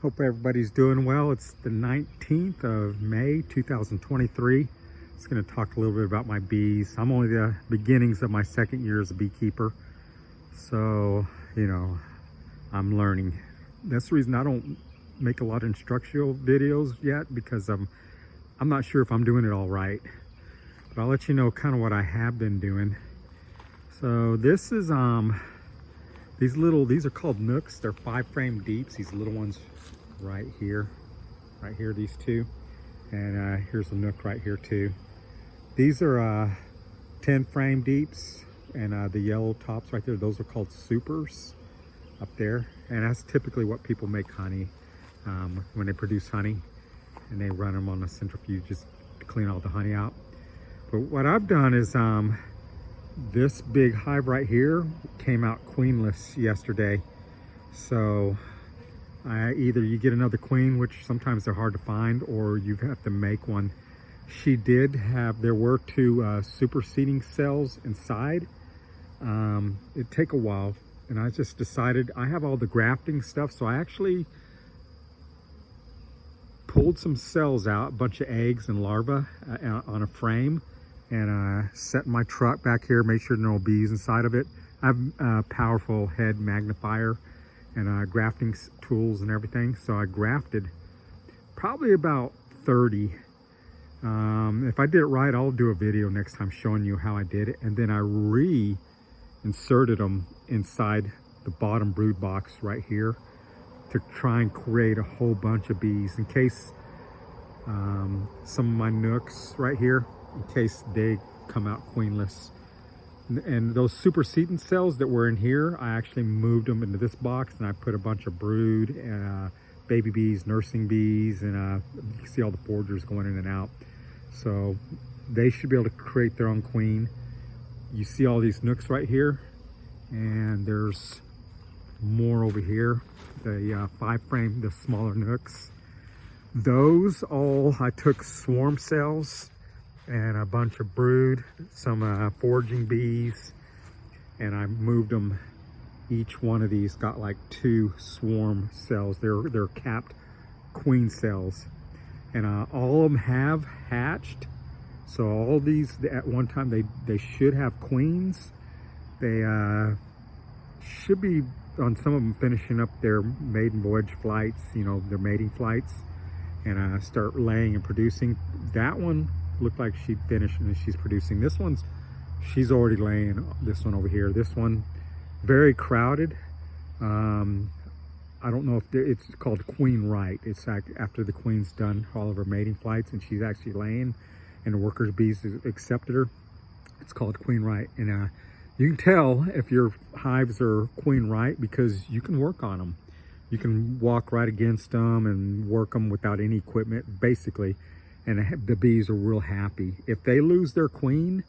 Hope everybody's doing well. It's the 19th of May 2023. Just going to talk a little bit about my bees. I'm only the beginnings of my second year as a beekeeper, so I'm learning. That's the reason I don't make a lot of instructional videos yet, because I'm not sure if I'm doing it all right. But I'll let you know kind of what I have been doing. So this is these are called nooks. They're 5-frame deeps. These little ones right here, these two, and here's a nook right here too. These are 10-frame deeps, and the yellow tops right there, those are called supers up there, and that's typically what people make honey when they produce honey, and they run them on a centrifuge just to clean all the honey out. But what I've done is this big hive right here came out queenless yesterday. So either you get another queen, which sometimes they're hard to find, or you have to make one. There were 2 superseding cells inside. It'd take a while, and I just decided, I have all the grafting stuff, so I actually pulled some cells out, a bunch of eggs and larvae on a frame, and set my truck back here, make sure no bees inside of it. I have a powerful head magnifier and grafting tools and everything. So I grafted probably about 30. If I did it right, I'll do a video next time showing you how I did it. And then I re-inserted them inside the bottom brood box right here to try and create a whole bunch of bees in case some of my nooks right here, in case they come out queenless. And those superseding cells that were in here, I actually moved them into this box, and I put a bunch of brood and baby bees, nursing bees, and you can see all the foragers going in and out. So they should be able to create their own queen. You see all these nooks right here, and there's more over here. The 5-frame, the smaller nooks. Those all, I took swarm cells and a bunch of brood, some foraging bees, and I moved them. Each one of these got like 2 swarm cells. They're capped queen cells, and all of them have hatched. So all these, at one time, they should have queens. They should be, on some of them, finishing up their maiden voyage flights, their mating flights, and start laying and producing. That one looked like she'd finished, and she's producing. She's already laying. This one over here, this one, very crowded. I don't know if it's called queen right. It's like after the queen's done all of her mating flights and she's actually laying, and the workers bees accepted her. It's called queen right, and you can tell if your hives are queen right because you can work on them. You can walk right against them and work them without any equipment, basically. And the bees are real happy. If they lose their queen,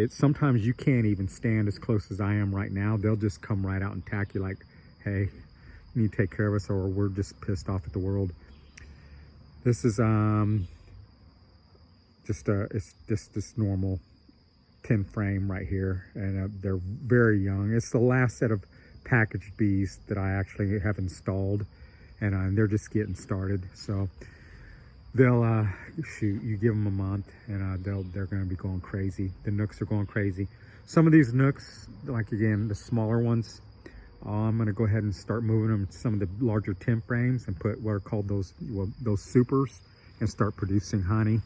sometimes you can't even stand as close as I am right now. They'll just come right out and attack you like, hey, you need to take care of us, or we're just pissed off at the world. This is it's just this normal 10-frame right here, and they're very young. It's the last set of packaged bees that I actually have installed, and they're just getting started. So they'll you give them a month, and they're going to be going crazy. The nooks are going crazy. Some of these nooks, like again the smaller ones, I'm going to go ahead and start moving them to some of the larger 10 frames and put what are called those supers, and start producing honey.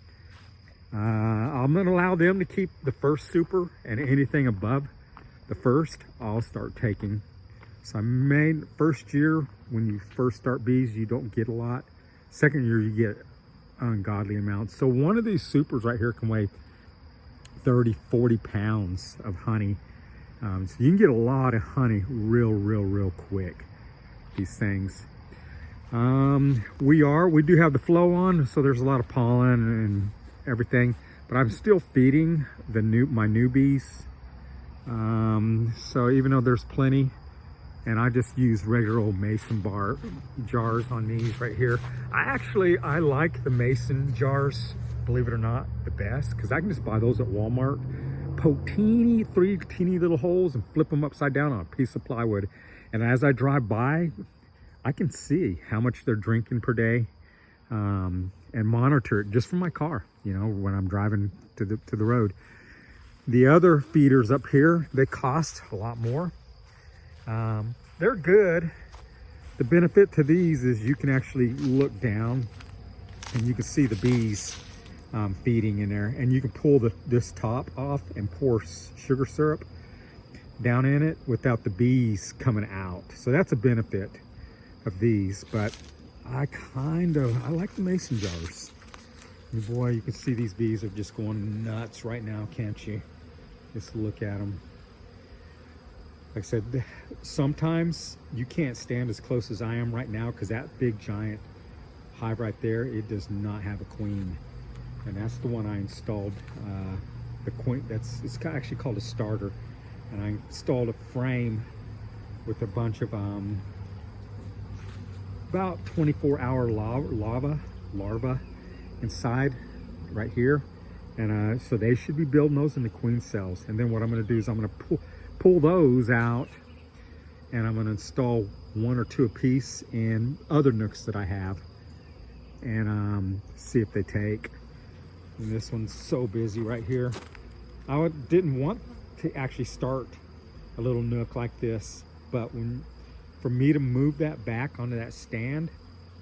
I'm going to allow them to keep the first super, and anything above the first I'll start taking. So first year, when you first start bees, you don't get a lot. Second year, you get ungodly amounts. So one of these supers right here can weigh 30-40 pounds of honey. So you can get a lot of honey real quick, these things. We do have the flow on, so there's a lot of pollen and everything, but I'm still feeding my newbies. So even though there's plenty, and I just use regular old mason bar jars on these right here. I like the mason jars, believe it or not, the best, because I can just buy those at Walmart, poke 3 teeny little holes and flip them upside down on a piece of plywood. And as I drive by, I can see how much they're drinking per day, and monitor it just from my car, you know, when I'm driving to the road. The other feeders up here, they cost a lot more. They're good. The benefit to these is you can actually look down and you can see the bees feeding in there, and you can pull this top off and pour sugar syrup down in it without the bees coming out. So that's a benefit of these. But I like the mason jars. And boy, you can see these bees are just going nuts right now, can't you? Just look at them. Like I said, sometimes you can't stand as close as I am right now, because that big giant hive right there, it does not have a queen. And that's the one I installed. The queen, it's actually called a starter. And I installed a frame with a bunch of about 24-hour larvae inside right here. And so they should be building those in the queen cells. And then what I'm going to do is I'm going to pull those out, and I'm going to install 1 or 2 apiece in other nooks that I have, and see if they take. And this one's so busy right here. I didn't want to actually start a little nook like this, but for me to move that back onto that stand,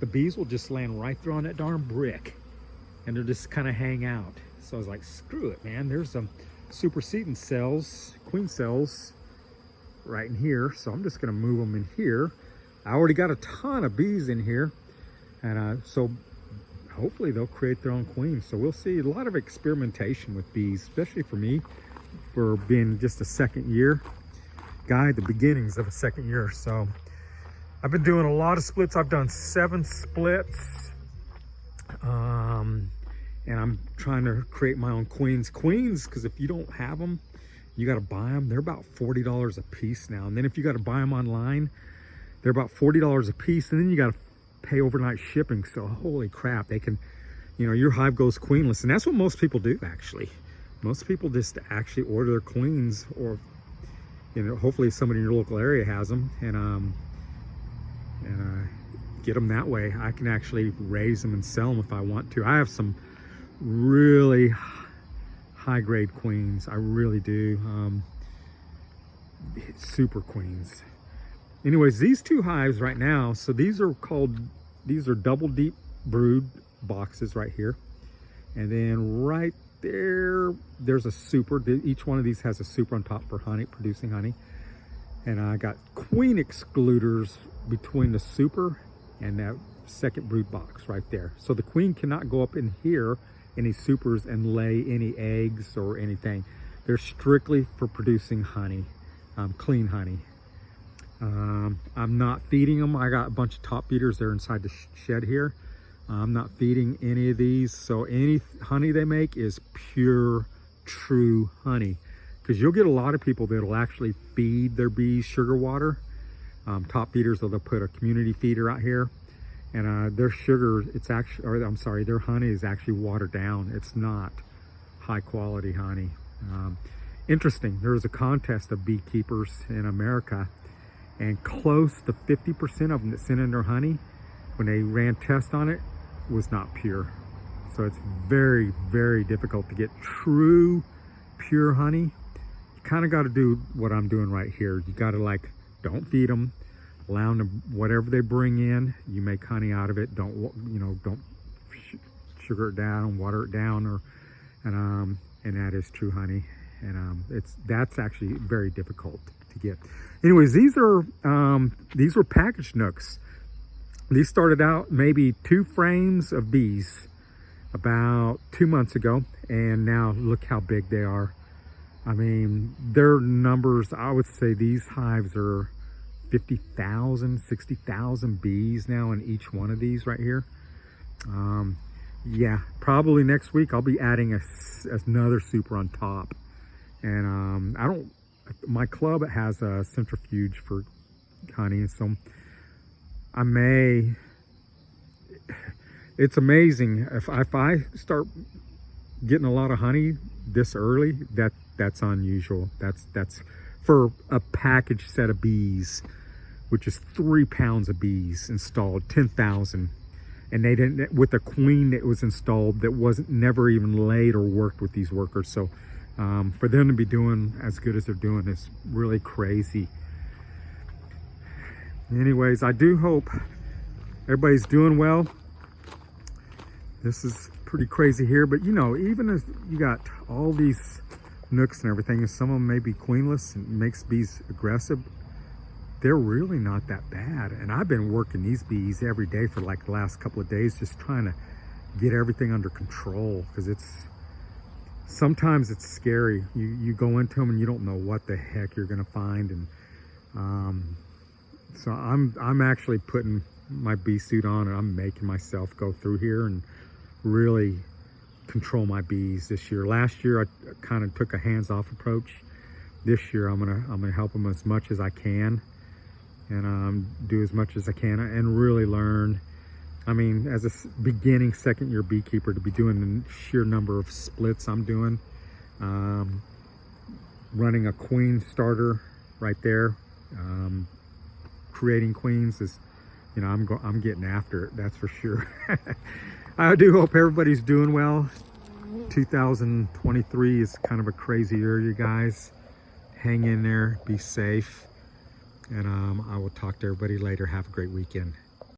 the bees will just land right through on that darn brick, and they'll just kind of hang out. So I was like, screw it, man. There's some superseding cells, queen cells right in here. So I'm just gonna move them in here. I already got a ton of bees in here, and so hopefully they'll create their own queen. So we'll see. A lot of experimentation with bees, especially for me, for being just a second year guy, the beginnings of a second year. So I've been doing a lot of splits. I've done 7 splits, and I'm trying to create my own queens, because if you don't have them, you got to buy them. They're about $40 a piece now. And then if you got to buy them online, they're about $40 a piece, and then you got to pay overnight shipping. So holy crap, they can, you know, your hive goes queenless. And that's what most people do, actually. Most people just actually order their queens, or, you know, hopefully somebody in your local area has them, and get them that way. I can actually raise them and sell them if I want to. I have some really high grade queens. I really do. Super queens. Anyways, these 2 hives right now, so these are double deep brood boxes right here. And then right there's a super. Each one of these has a super on top for honey, producing honey. And I got queen excluders between the super and that second brood box right there. So the queen cannot go up in here, any supers, and lay any eggs or anything. They're strictly for producing honey, clean honey. I'm not feeding them. I got a bunch of top feeders there inside the shed here. I'm not feeding any of these. So any honey they make is pure, true honey. Because you'll get a lot of people that'll actually feed their bees sugar water. Top feeders, they'll put a community feeder out here, and their sugar, it's actually, or I'm sorry, their honey is actually watered down. It's not high quality honey. Interesting, there was a contest of beekeepers in America, and close to 50% of them that sent in their honey, when they ran tests on it, was not pure. So it's very, very difficult to get true pure honey. You kind of got to do what I'm doing right here. You got to, like, don't feed them, allow them whatever they bring in, you make honey out of it. Don't sugar it down, water it down, and that is true honey. And that's actually very difficult to get. Anyways, these were packaged nooks. These started out maybe 2 frames of bees about 2 months ago, and now look how big they are. I mean, their numbers, I would say these hives are 50,000, 60,000 bees now in each one of these right here. Yeah, probably next week I'll be adding another super on top. And my club has a centrifuge for honey, so I may, it's amazing. If I start getting a lot of honey this early, that's unusual. That's for a packaged set of bees. which is 3 pounds of bees installed, 10,000. And they didn't, with a queen that was installed that wasn't never even laid or worked with these workers. So for them to be doing as good as they're doing is really crazy. Anyways, I do hope everybody's doing well. This is pretty crazy here, but you know, even if you got all these nooks and everything, and some of them may be queenless and makes bees aggressive, they're really not that bad. And I've been working these bees every day for like the last couple of days, just trying to get everything under control, because sometimes it's scary. You go into them and you don't know what the heck you're gonna find. And so I'm actually putting my bee suit on, and I'm making myself go through here and really control my bees this year. Last year I kind of took a hands-off approach. This year I'm gonna help them as much as I can, and do as much as I can and really learn. I mean, as a beginning second-year beekeeper, to be doing the sheer number of splits I'm doing, running a queen starter right there, creating queens is, you know, I'm getting after it, that's for sure. I do hope everybody's doing well. 2023 is kind of a crazy year, you guys. Hang in there, be safe, and I will talk to everybody later. Have a great weekend.